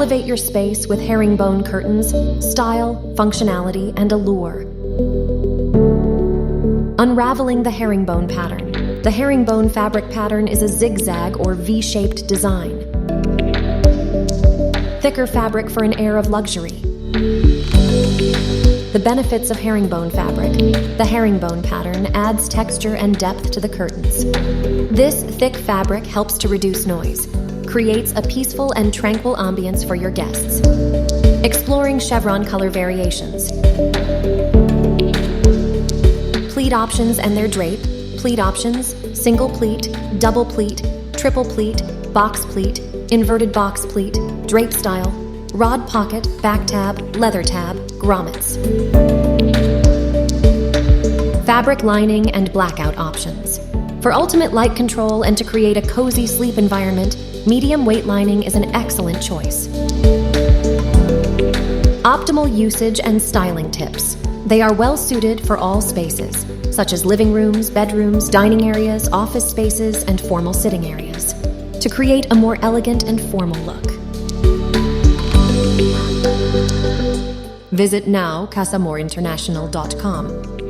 Elevate your space with herringbone curtains, style, functionality, and allure. Unraveling the herringbone pattern. The herringbone fabric pattern is a zigzag or V-shaped design. Thicker fabric for an air of luxury. The benefits of herringbone fabric. The herringbone pattern adds texture and depth to the curtains. This thick fabric helps to reduce noise, creates a peaceful and tranquil ambience for your guests. Exploring chevron color variations. Pleat options and their drape. Pleat options: single pleat, double pleat, triple pleat, box pleat, inverted box pleat, drape style, rod pocket, back tab, leather tab, grommets. Fabric lining and blackout options. For ultimate light control and to create a cozy sleep environment, medium weight lining is an excellent choice. Optimal usage and styling tips. They are well suited for all spaces, such as living rooms, bedrooms, dining areas, office spaces, and formal sitting areas, to create a more elegant and formal look. Visit now casamorinternational.com.